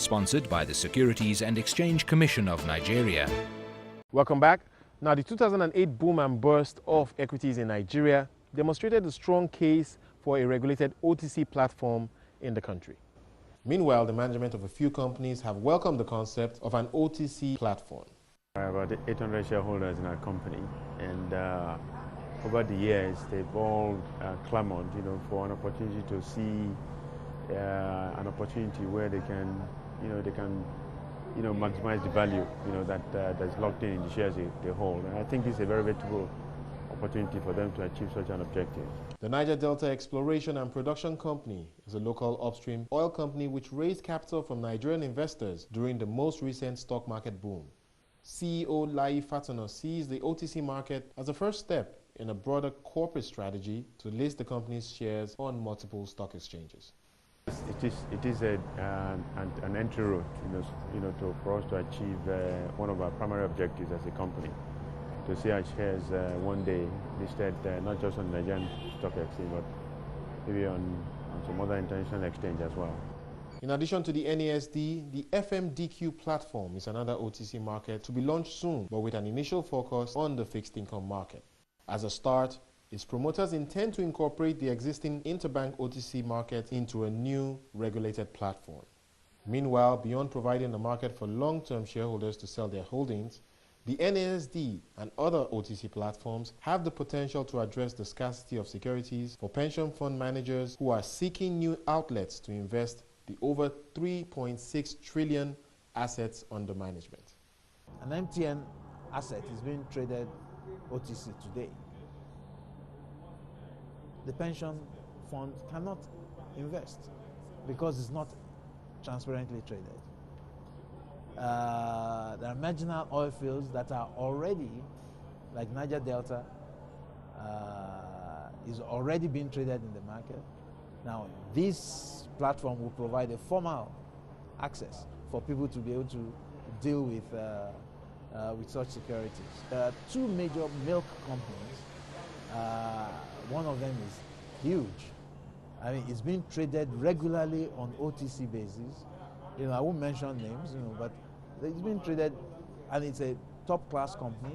sponsored by the Securities and Exchange Commission of Nigeria. Welcome back. Now, the 2008 boom and burst of equities in Nigeria demonstrated a strong case for a regulated OTC platform in the country. Meanwhile, the management of a few companies have welcomed the concept of an OTC platform. About 800 shareholders in our company, and over the years, they've all clamored, for an opportunity to see an opportunity where they can maximize the value, that's locked in the shares they hold. And I think this is a very valuable opportunity for them to achieve such an objective. The Niger Delta Exploration and Production Company is a local upstream oil company which raised capital from Nigerian investors during the most recent stock market boom. CEO Lai Fatuna sees the OTC market as a first step in a broader corporate strategy to list the company's shares on multiple stock exchanges. It is an entry route, for us to achieve one of our primary objectives as a company, to see our shares one day listed not just on the Nigerian stock exchange, but maybe on some other international exchange as well. In addition to the NASD, the FMDQ platform is another OTC market to be launched soon, but with an initial focus on the fixed income market. As a start, its promoters intend to incorporate the existing interbank OTC market into a new regulated platform. Meanwhile, beyond providing a market for long-term shareholders to sell their holdings, the NASD and other OTC platforms have the potential to address the scarcity of securities for pension fund managers who are seeking new outlets to invest the over 3.6 trillion assets under management. An MTN asset is being traded OTC today. The pension fund cannot invest because it's not transparently traded. There are marginal oil fields that are already, like Niger Delta, is already being traded in the market. Now, this platform will provide a formal access for people to be able to deal with such securities. There are two major milk companies. One of them is huge. I mean, it's being traded regularly on OTC basis. I won't mention names, but it's been traded, and it's a top-class company.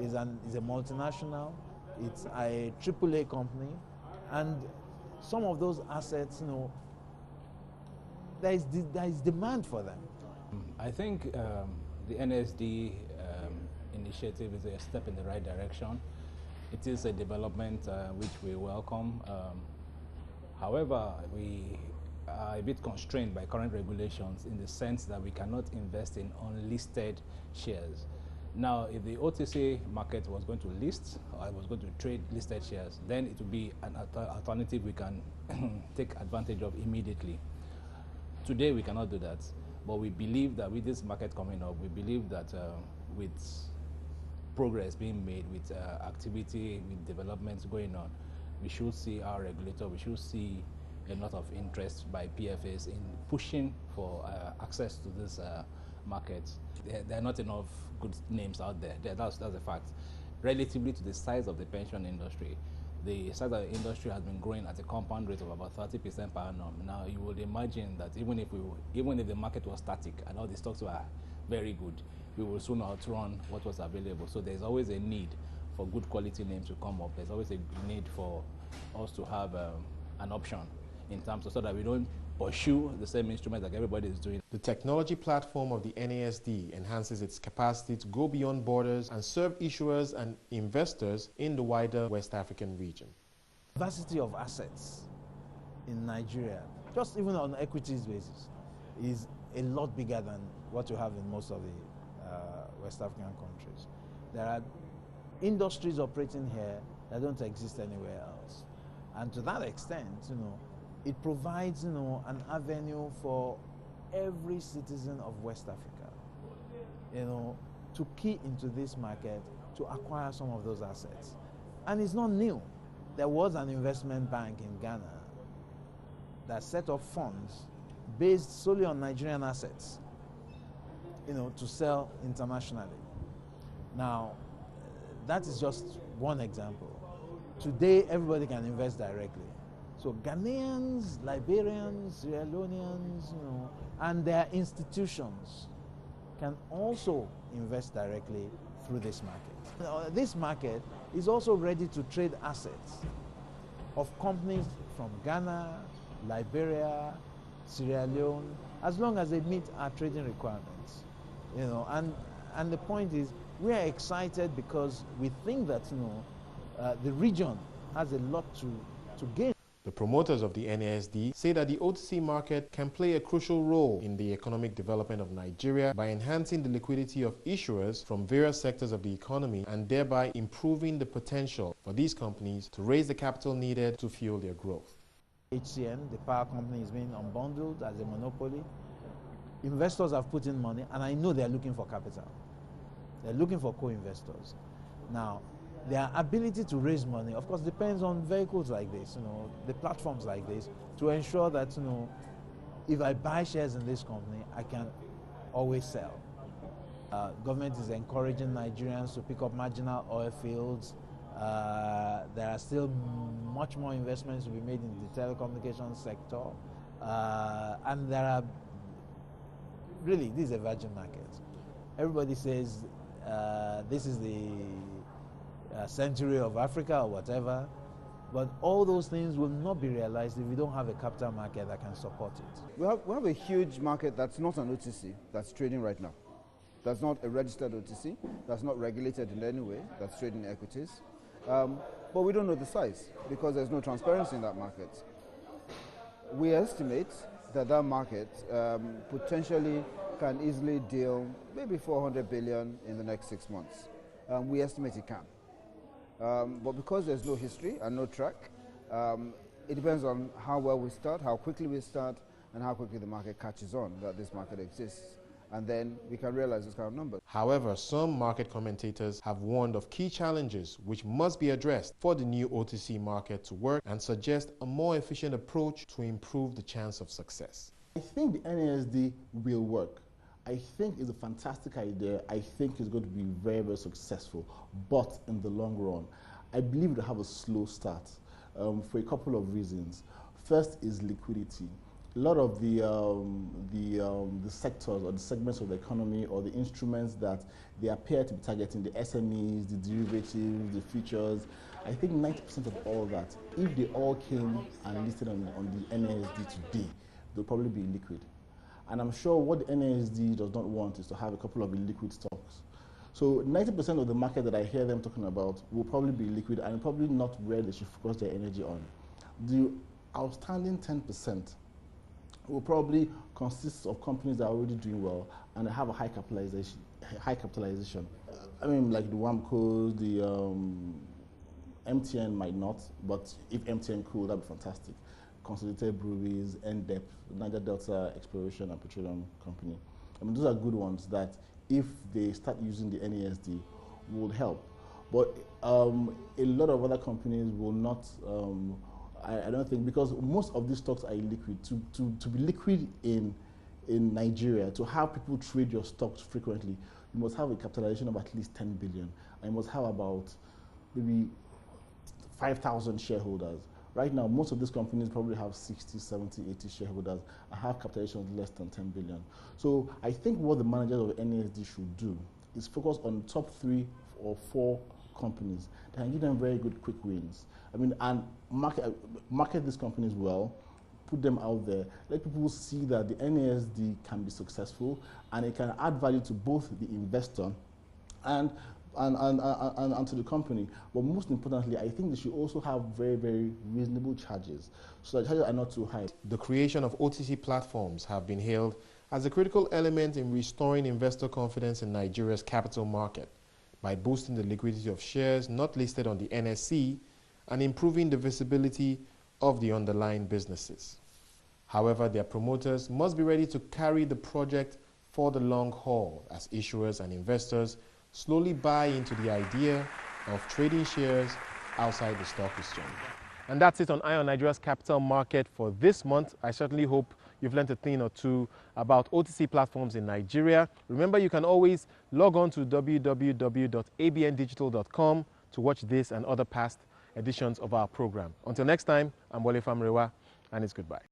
It's a multinational. It's a AAA company, and some of those assets, there is demand for them. I think the NSD initiative is a step in the right direction. It is a development which we welcome. However, we are a bit constrained by current regulations in the sense that we cannot invest in unlisted shares. Now, if the OTC market was going to list, or was going to trade listed shares, then it would be an alternative we can take advantage of immediately. Today, we cannot do that, but we believe that with this market coming up, we believe that with progress being made, with activity, with developments going on, we should see our regulator, we should see a lot of interest by PFAs in pushing for access to this market. There are not enough good names out there. That's a fact. Relatively to the size of the pension industry, the size of the industry has been growing at a compound rate of about 30% per annum. Now, you would imagine that even if the market was static and all the stocks were very good, we will soon outrun what was available. So there's always a need for good quality names to come up. There's always a need for us to have an option in terms of, so that we don't pursue the same instrument like everybody is doing. The technology platform of the NASD enhances its capacity to go beyond borders and serve issuers and investors in the wider West African region. The diversity of assets in Nigeria, just even on equities basis, is a lot bigger than what you have in most of the West African countries. There are industries operating here that don't exist anywhere else. And to that extent, it provides, an avenue for every citizen of West Africa, to key into this market to acquire some of those assets. And it's not new. There was an investment bank in Ghana that set up funds based solely on Nigerian assets, to sell internationally. Now, that is just one example. Today, everybody can invest directly. So Ghanaians, Liberians, Sierra Leoneans, And their institutions can also invest directly through this market. Now, this market is also ready to trade assets of companies from Ghana, Liberia, Sierra Leone, as long as they meet our trading requirements. And the point is, we are excited because we think that the region has a lot to gain. The promoters of the NASD say that the OTC market can play a crucial role in the economic development of Nigeria by enhancing the liquidity of issuers from various sectors of the economy and thereby improving the potential for these companies to raise the capital needed to fuel their growth. HCN, the power company, is being unbundled as a monopoly. Investors have put in money, and I know they're looking for capital. They're looking for co-investors. Now, their ability to raise money, of course, depends on vehicles like this, the platforms like this, to ensure that, if I buy shares in this company, I can always sell. Government is encouraging Nigerians to pick up marginal oil fields. There are still much more investments to be made in the telecommunications sector. And there are, really, this is a virgin market. Everybody says this is the century of Africa or whatever, but all those things will not be realized if we don't have a capital market that can support it. We have a huge market that's not an OTC, that's trading right now. That's not a registered OTC, that's not regulated in any way, that's trading equities. But we don't know the size because there's no transparency in that market. We estimate that market potentially can easily deal maybe 400 billion in the next 6 months. We estimate it can. But because there's no history and no track, it depends on how well we start, how quickly we start, and how quickly the market catches on that this market exists. And then we can realize this kind of numbers. However, some market commentators have warned of key challenges which must be addressed for the new OTC market to work and suggest a more efficient approach to improve the chance of success. I think the NASD will work. I think it's a fantastic idea. I think it's going to be very, very successful. But in the long run, I believe it'll have a slow start for a couple of reasons. First is liquidity. A lot of the sectors or the segments of the economy or the instruments that they appear to be targeting, the SMEs, the derivatives, the futures, I think 90% of all that, if they all came and listed on the NASD today, they'll probably be liquid. And I'm sure what the NASD does not want is to have a couple of illiquid stocks. So 90% of the market that I hear them talking about will probably be liquid and probably not where they should focus their energy on. The outstanding 10% will probably consist of companies that are already doing well and have a high capitalization. I mean, like the WAMCOs, the MTN might not, but if MTN could, that'd be fantastic. Consolidated Breweries, NDEP, Niger Delta Exploration and Petroleum Company. I mean, those are good ones that if they start using the NASD will help. But a lot of other companies will not, I don't think, because most of these stocks are illiquid. To be liquid in Nigeria, to have people trade your stocks frequently, you must have a capitalization of at least 10 billion. And you must have about maybe 5,000 shareholders. Right now, most of these companies probably have 60, 70, 80 shareholders and have capitalization of less than 10 billion. So I think what the managers of NASD should do is focus on top 3 or 4 companies that can give them very good quick wins. I mean, and market these companies well, put them out there, let people see that the NASD can be successful and it can add value to both the investor and to the company. But most importantly, I think they should also have very, very reasonable charges, so that charges are not too high. The creation of OTC platforms have been hailed as a critical element in restoring investor confidence in Nigeria's capital market by boosting the liquidity of shares not listed on the NSE and improving the visibility of the underlying businesses. However, their promoters must be ready to carry the project for the long haul as issuers and investors slowly buy into the idea of trading shares outside the stock exchange. And that's it on Eye on Nigeria's capital market for this month. I certainly hope you've learned a thing or two about OTC platforms in Nigeria. Remember, you can always log on to www.abndigital.com to watch this and other past editions of our program. Until next time, I'm Wale Famrewa, and it's goodbye.